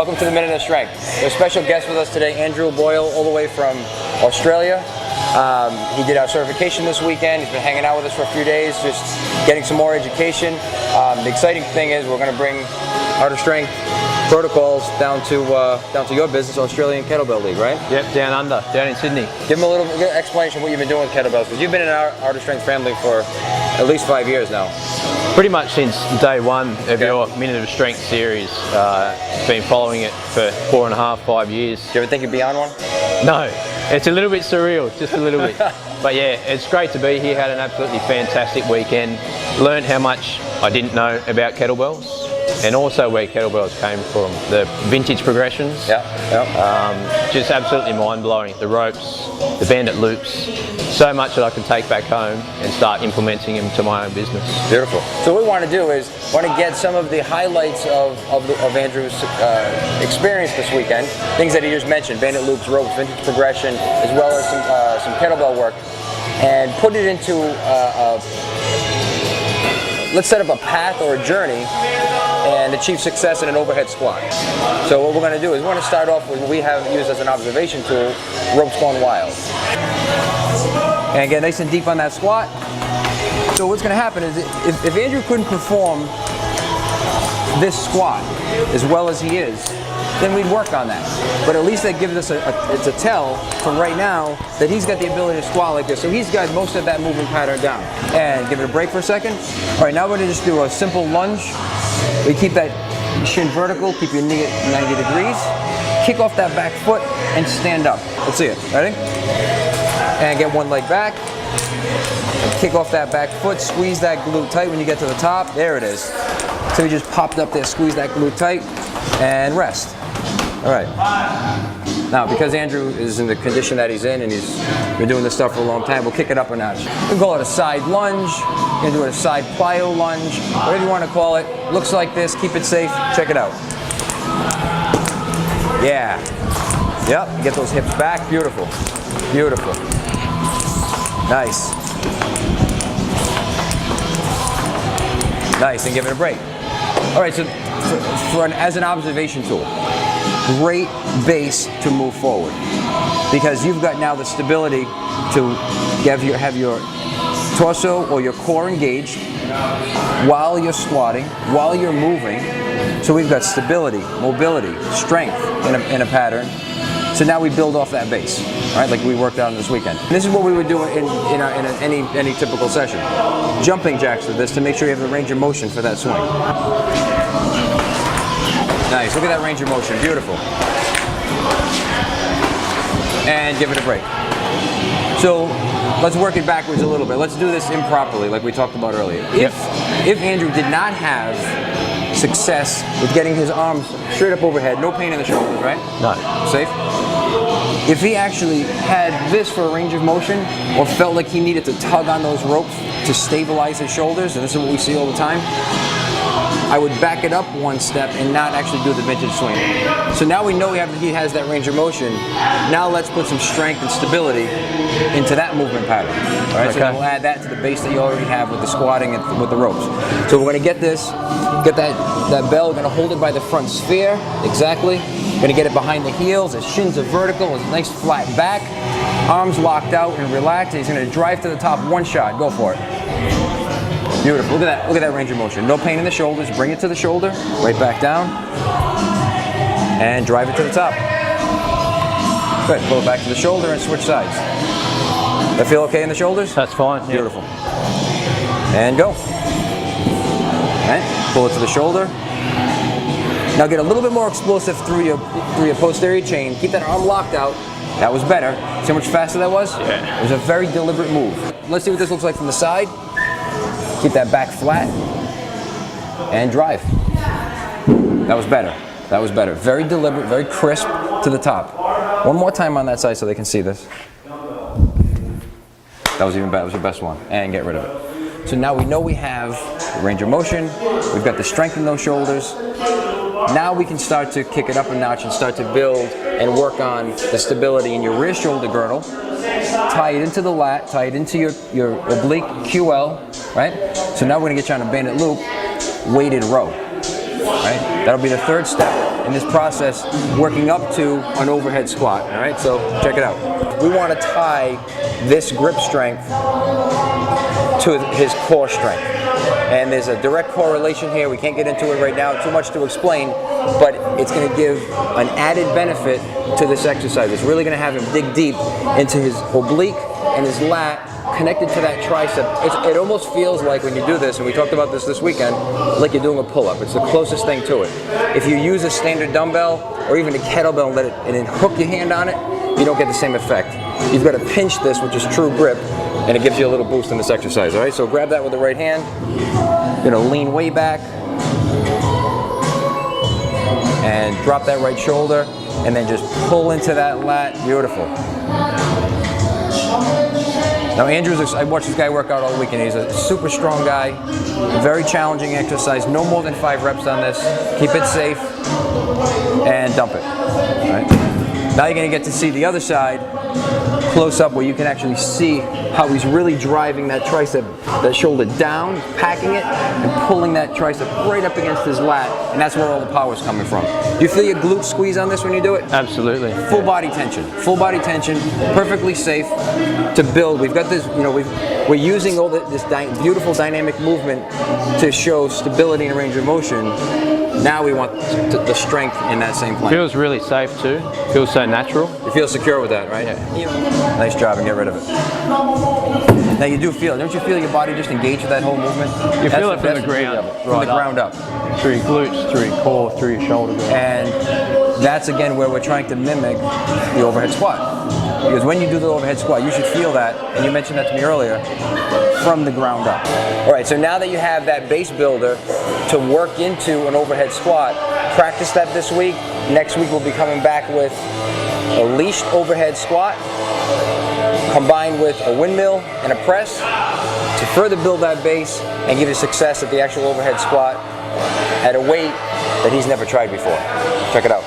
Welcome to the Minute of Strength. We have a special guest with us today, Andrew Boyle, all the way from Australia. He did our certification this weekend. He's been hanging out with us for a few days, just getting some more education. The exciting thing is we're going to bring Art of Strength protocols down to your business, Australian Kettlebell League, right? Yep, down under, down in Sydney. Give them a little explanation of what you've been doing with kettlebells, because you've been in our Art of Strength family for at least 5 years now. Pretty much since day one of your Minute of Strength series. Been following it for 4.5, 5 years. Do you ever think you'd be on one? No, it's a little bit surreal, just a little bit. But yeah, it's great to be here. Had an absolutely fantastic weekend. Learned how much I didn't know about kettlebells, and also where kettlebells came from, the vintage progressions. Just absolutely mind-blowing. The ropes, the bandit loops, so much that I can take back home and start implementing them to my own business. Beautiful. So what we want to do is get some of the highlights of Andrew's experience this weekend, things that he just mentioned, bandit loops, ropes, vintage progression, as well as some kettlebell work, and put it into let's set up a path or a journey and achieve success in an overhead squat. So what we're going to do is we're going to start off with what we have used as an observation tool, ropes gone wild. And get nice and deep on that squat. So what's going to happen is if Andrew couldn't perform this squat as well as he is, then we'd work on that. But at least that gives us it's a tell from right now that he's got the ability to squat like this. So he's got most of that movement pattern down. And give it a break for a second. All right, now we're going to just do a simple lunge. We keep that shin vertical, keep your knee at 90 degrees. Kick off that back foot and stand up. Let's see it. Ready? And get one leg back. And kick off that back foot. Squeeze that glute tight when you get to the top. There it is. So we just popped up there. Squeeze that glute tight and rest. All right. Now, because Andrew is in the condition that he's in and he's been doing this stuff for a long time, we'll kick it up a notch. We call it a side lunge. We're going to do a side plyo lunge, whatever you want to call it. Looks like this. Keep it safe. Check it out. Yeah. Yep. Get those hips back. Beautiful. Beautiful. Nice. Nice. And give it a break. All right. So as an observation tool, great base to move forward, because you've got now the stability to have your torso or your core engaged while you're squatting, while you're moving. So we've got stability, mobility, strength in a pattern. So now we build off that base, right? Like we worked out this weekend. And this is what we would do in any typical session. Jumping jacks with this to make sure you have the range of motion for that swing. Nice, look at that range of motion, beautiful. And give it a break. So let's work it backwards a little bit. Let's do this improperly, like we talked about earlier. If Andrew did not have success with getting his arms straight up overhead, no pain in the shoulders, right? No. Safe? If he actually had this for a range of motion, or felt like he needed to tug on those ropes to stabilize his shoulders, and this is what we see all the time, I would back it up one step and not actually do the vintage swing. So now we know he has that range of motion. Now let's put some strength and stability into that movement pattern. All right, okay. So we'll add that to the base that you already have with the squatting and with the ropes. So we're going to get that bell. We're going to hold it by the front sphere, exactly. We're going to get it behind the heels. His shins are vertical, a nice flat back. Arms locked out and relaxed. He's going to drive to the top, one shot. Go for it. Beautiful. Look at that range of motion. No pain in the shoulders. Bring it to the shoulder. Right back down. And drive it to the top. Good. Pull it back to the shoulder and switch sides. That feel okay in the shoulders? That's fine. Beautiful. Yep. And go. Right. Pull it to the shoulder. Now get a little bit more explosive through your posterior chain. Keep that arm locked out. That was better. See how much faster that was? Yeah. It was a very deliberate move. Let's see what this looks like from the side. Keep that back flat and drive. That was better. That was better. Very deliberate, very crisp to the top. One more time on that side so they can see this. That was even better. That was your best one. And get rid of it. So now we know we have the range of motion. We've got the strength in those shoulders. Now we can start to kick it up a notch and start to build and work on the stability in your rear shoulder girdle. Tie it into the lat, tie it into your oblique QL, right? So now we're going to get you on a bandit loop, weighted row, right? That'll be the third step in this process working up to an overhead squat. All right, so check it out. We want to tie this grip strength to his core strength. And there's a direct correlation here. We can't get into it right now, too much to explain, but it's going to give an added benefit to this exercise. It's really going to have him dig deep into his oblique and his lat connected to that tricep. It almost feels like when you do this, and we talked about this weekend, like you're doing a pull-up. It's the closest thing to it. If you use a standard dumbbell or even a kettlebell and and then hook your hand on it, you don't get the same effect. You've got to pinch this, which is true grip, and it gives you a little boost in this exercise. All right, so grab that with the right hand. You're gonna lean way back and drop that right shoulder, and then just pull into that lat. Beautiful. Now Andrew's, I watched this guy work out all weekend. He's a super strong guy, very challenging exercise. No more than 5 reps on this. Keep it safe and dump it. All right. Now you're gonna get to see the other side close up, where you can actually see how he's really driving that tricep, that shoulder down, packing it, and pulling that tricep right up against his lat, and that's where all the power is coming from. Do you feel your glute squeeze on this when you do it? Absolutely. Full body tension, perfectly safe to build. We've got this, we're using all this beautiful dynamic movement to show stability and range of motion. Now we want the strength in that same plane. Feels really safe too. Feels so natural. You feel secure with that, right? Yeah. Nice job, and get rid of it. Now you do feel, don't you feel your body just engage with that whole movement? You feel it from the ground. From the ground up. Through your glutes, through your core, through your shoulder. And that's again where we're trying to mimic the overhead squat. Because when you do the overhead squat, you should feel that, and you mentioned that to me earlier, from the ground up. All right, so now that you have that base builder to work into an overhead squat, practice that this week. Next week we'll be coming back with a leashed overhead squat combined with a windmill and a press to further build that base and give you success at the actual overhead squat at a weight that he's never tried before. Check it out.